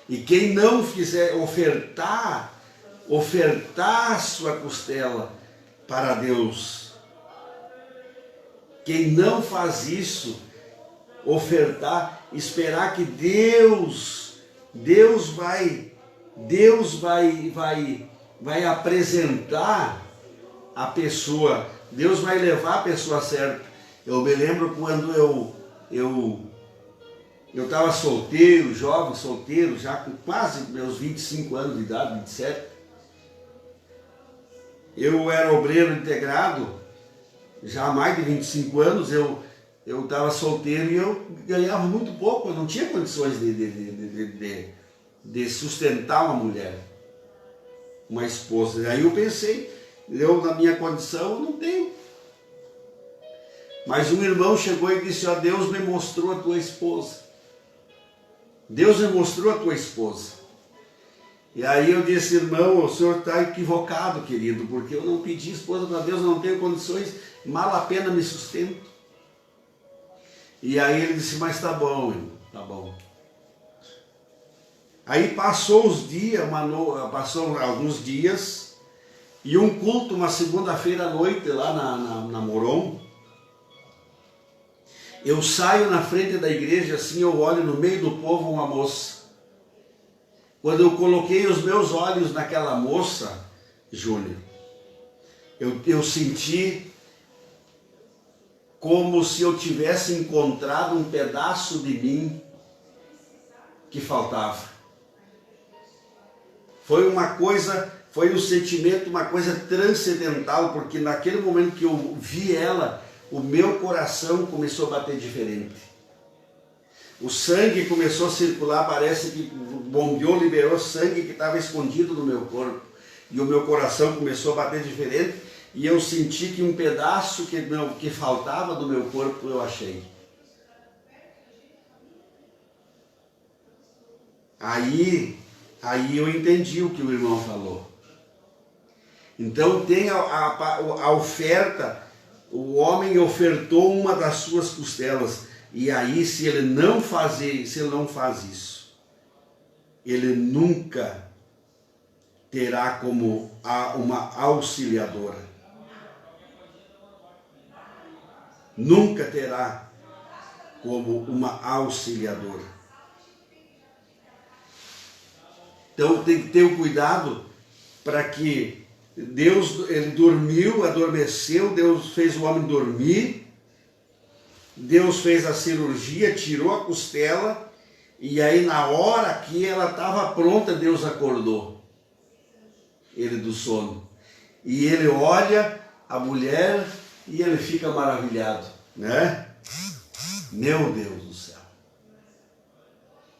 Speaker 1: E quem não fizer ofertar a sua costela para Deus, quem não faz isso, ofertar, esperar que Deus vai Deus vai apresentar a pessoa, Deus vai levar a pessoa certa. Eu me lembro quando eu estava solteiro, jovem, solteiro, já com quase meus 25 anos de idade, 27. Eu era obreiro integrado, já há mais de 25 anos, eu estava solteiro e eu ganhava muito pouco, eu não tinha condições de sustentar uma mulher, uma esposa. Aí eu pensei, na minha condição eu não tenho. Mas um irmão chegou e disse, ó, Deus me mostrou a tua esposa. Deus me mostrou a tua esposa. E aí eu disse, irmão, o senhor está equivocado, querido, porque eu não pedi esposa para Deus, eu não tenho condições, mal a pena me sustento. E aí ele disse, mas tá bom, irmão, tá bom. Aí passou os dias, passou alguns dias, e um culto, uma segunda-feira à noite, lá na Moron. Eu saio na frente da igreja, assim, eu olho no meio do povo uma moça. Quando eu coloquei os meus olhos naquela moça, Júnior, eu senti como se eu tivesse encontrado um pedaço de mim que faltava. Foi um sentimento, uma coisa transcendental, porque naquele momento que eu vi ela, o meu coração começou a bater diferente. O sangue começou a circular, parece que bombeou, liberou sangue que estava escondido no meu corpo. E o meu coração começou a bater diferente e eu senti que um pedaço que faltava do meu corpo eu achei. Aí eu entendi o que o irmão falou. Então tem a oferta. O homem ofertou uma das suas costelas, e aí se ele não faz isso, ele nunca terá como uma auxiliadora. Nunca terá como uma auxiliadora. Então tem que ter o cuidado para que Deus, ele dormiu, adormeceu, Deus fez o homem dormir, Deus fez a cirurgia, tirou a costela, e aí na hora que ela estava pronta, Deus acordou ele do sono. E ele olha a mulher e ele fica maravilhado, né? Meu Deus do céu.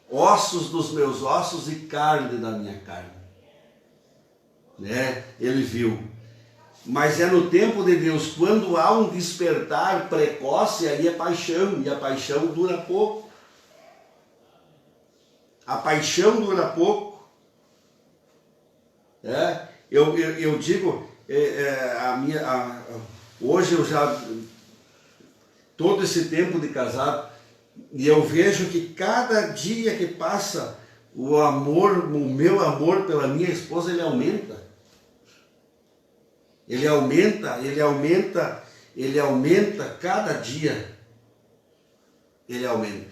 Speaker 1: Ossos dos meus ossos e carne da minha carne. Né? Ele viu. Mas é no tempo de Deus, quando há um despertar precoce, aí é paixão, e a paixão dura pouco. A paixão dura pouco. Eu digo, hoje eu já, todo esse tempo de casado, e eu vejo que cada dia que passa, o meu amor pela minha esposa, ele aumenta. Ele aumenta cada dia. Ele aumenta.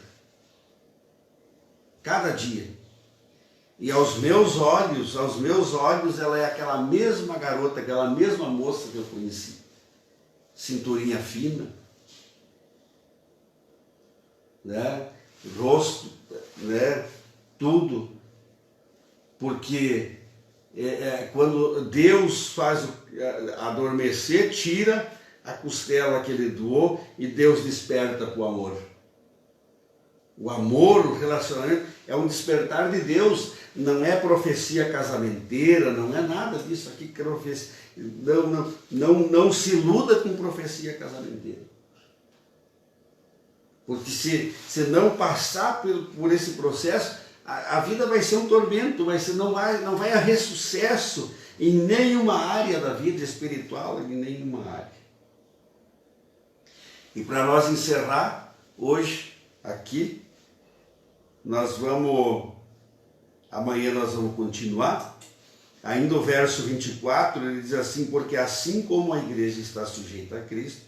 Speaker 1: Cada dia. E aos meus olhos, ela é aquela mesma garota, aquela mesma moça que eu conheci. Cinturinha fina, né? Rosto, né? Tudo. Porque quando Deus faz adormecer, tira a costela que ele doou e Deus desperta para o amor. O amor, o relacionamento é um despertar de Deus, não é profecia casamenteira, não é nada disso aqui que profecia. Não se iluda com profecia casamenteira. Porque se não passar por esse processo, a vida vai ser um tormento, não vai haver sucesso em nenhuma área da vida espiritual, em nenhuma área. E para nós encerrar hoje aqui, amanhã nós vamos continuar. Ainda o verso 24, ele diz assim: porque assim como a igreja está sujeita a Cristo,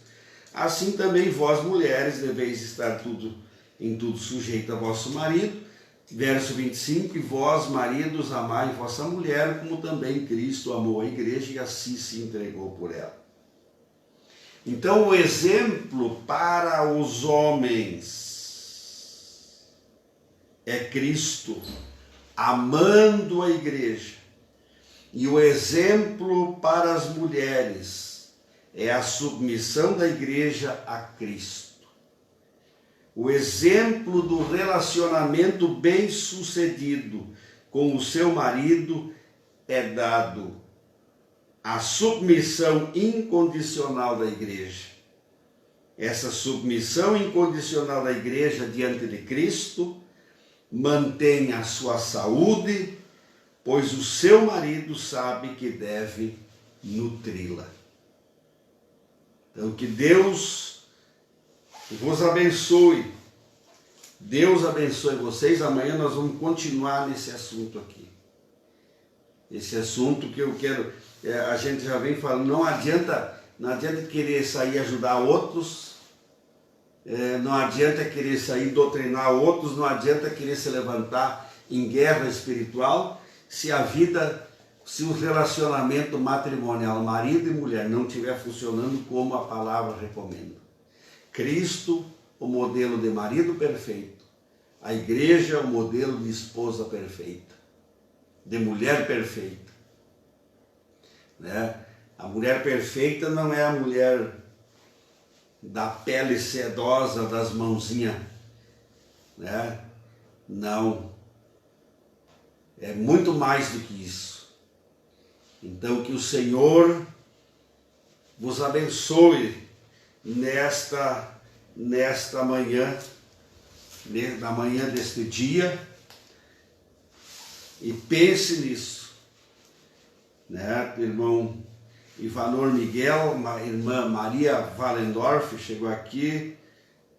Speaker 1: assim também vós mulheres deveis estar em tudo sujeita a vosso marido, Verso 25, e vós, maridos, amai vossa mulher, como também Cristo amou a igreja e assim se entregou por ela. Então, o exemplo para os homens é Cristo amando a igreja. E o exemplo para as mulheres é a submissão da igreja a Cristo. O exemplo do relacionamento bem-sucedido com o seu marido é dado à submissão incondicional da igreja. Essa submissão incondicional da igreja diante de Cristo mantém a sua saúde, pois o seu marido sabe que deve nutri-la. Então, que Deus vos abençoe. Deus abençoe vocês. Amanhã nós vamos continuar nesse assunto aqui. Esse assunto que eu quero, a gente já vem falando, não adianta querer sair ajudar outros, não adianta querer sair doutrinar outros, não adianta querer se levantar em guerra espiritual, se o relacionamento matrimonial, marido e mulher, não estiver funcionando como a palavra recomenda. Cristo, o modelo de marido perfeito. A igreja, o modelo de esposa perfeita. De mulher perfeita. Né? A mulher perfeita não é a mulher da pele sedosa, das mãozinhas. Né? Não. É muito mais do que isso. Então, que o Senhor vos abençoe nesta manhã, na manhã deste dia, e pense nisso, né? Irmão Ivanor Miguel, irmã Maria Valendorf chegou aqui,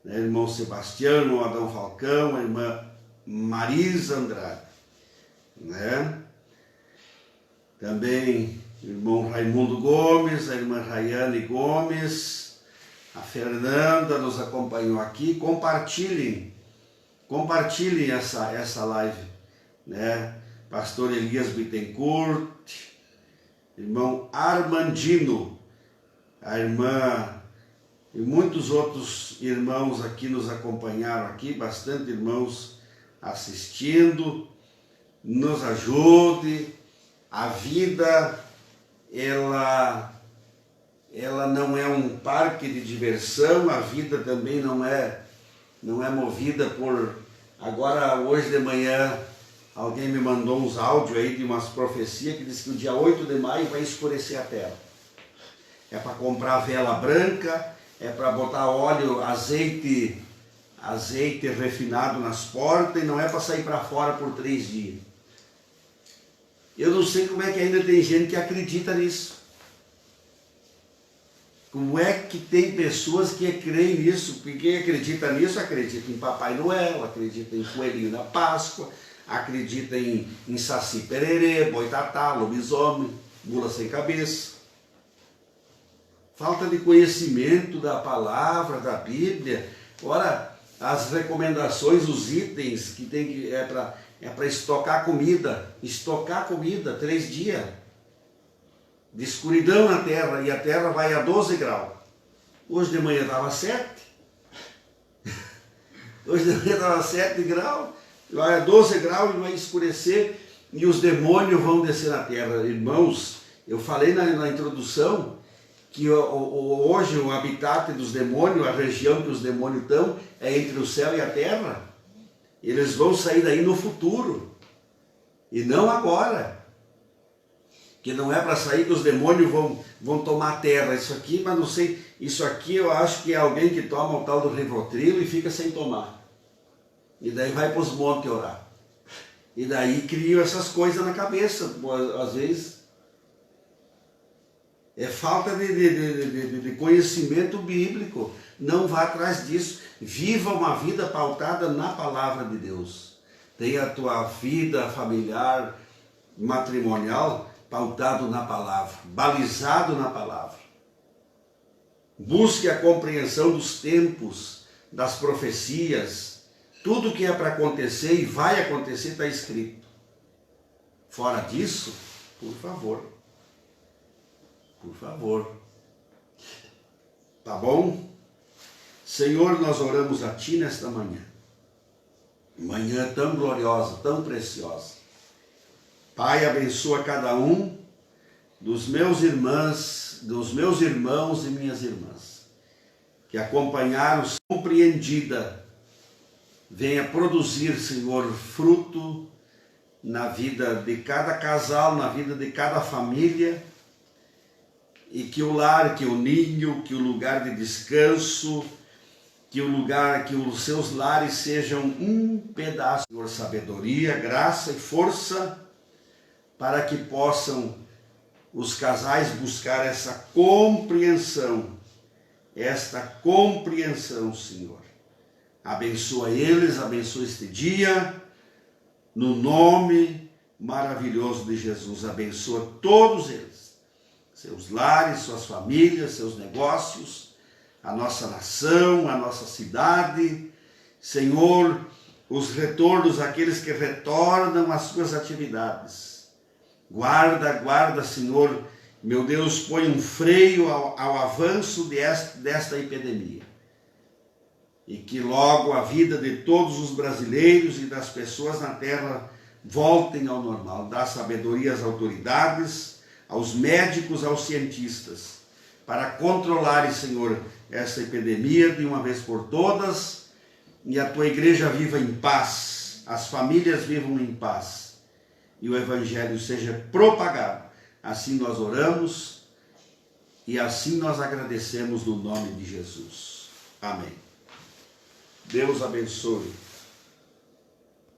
Speaker 1: né? Irmão Sebastiano, Adão Falcão, a irmã Marisa Andrade, né? Também irmão Raimundo Gomes, a irmã Rayane Gomes, a Fernanda nos acompanhou aqui. Compartilhem essa live, né? Pastor Elias Bittencourt, irmão Armandino, a irmã e muitos outros irmãos aqui nos acompanharam aqui, bastante irmãos assistindo. Nos ajude. A vida, ela não é um parque de diversão, a vida também não é movida por... Agora, hoje de manhã, alguém me mandou uns áudios aí de umas profecias que diz que o dia 8 de maio vai escurecer a terra. É para comprar vela branca, é para botar óleo, azeite refinado nas portas, e não é para sair para fora por 3 dias. Eu não sei como é que ainda tem gente que acredita nisso. Como é que tem pessoas que creem nisso? Porque quem acredita nisso, acredita em Papai Noel, acredita em Coelhinho da Páscoa, acredita em Saci Pererê, Boitatá, lobisomem, mula sem cabeça. Falta de conhecimento da palavra, da Bíblia. Ora, as recomendações, os itens que tem que é para estocar comida 3 dias. De escuridão na terra, e a terra vai a 12 graus. Hoje de manhã estava 7. Hoje de manhã estava 7 graus, vai a 12 graus e vai escurecer, e os demônios vão descer na terra. Irmãos, eu falei na introdução que hoje o habitat dos demônios, a região que os demônios estão, é entre o céu e a terra. Eles vão sair daí no futuro, e não agora. Que não é para sair que os demônios vão tomar a terra. Isso aqui, mas não sei, isso aqui eu acho que é alguém que toma o tal do Rivotril e fica sem tomar. E daí vai para os montes orar. E daí criam essas coisas na cabeça. Às vezes é falta de conhecimento bíblico. Não vá atrás disso. Viva uma vida pautada na palavra de Deus. Tenha a tua vida familiar, matrimonial, pautado na palavra, balizado na palavra. Busque a compreensão dos tempos, das profecias, Tudo que é para acontecer e vai acontecer está escrito. Fora disso, por favor. Por favor. Tá bom? Senhor, nós oramos a Ti nesta manhã. Manhã tão gloriosa, tão preciosa. Pai, abençoa cada um dos meus irmãos e minhas irmãs, que acompanharam, compreendida, venha produzir, Senhor, fruto na vida de cada casal, na vida de cada família, e que o lar, que o ninho, que o lugar de descanso, que os seus lares sejam um pedaço, Senhor, sabedoria, graça e força, para que possam os casais buscar esta compreensão, Senhor. Abençoa eles, abençoa este dia, no nome maravilhoso de Jesus. Abençoa todos eles, seus lares, suas famílias, seus negócios, a nossa nação, a nossa cidade. Senhor, os retornos, aqueles que retornam às suas atividades. Guarda, Senhor, meu Deus, põe um freio ao avanço desta epidemia. E que logo a vida de todos os brasileiros e das pessoas na terra voltem ao normal. Dá sabedoria às autoridades, aos médicos, aos cientistas, para controlarem, Senhor, essa epidemia de uma vez por todas, e a Tua igreja viva em paz, as famílias vivam em paz, e o Evangelho seja propagado. Assim nós oramos e assim nós agradecemos no nome de Jesus. Amém. Deus abençoe.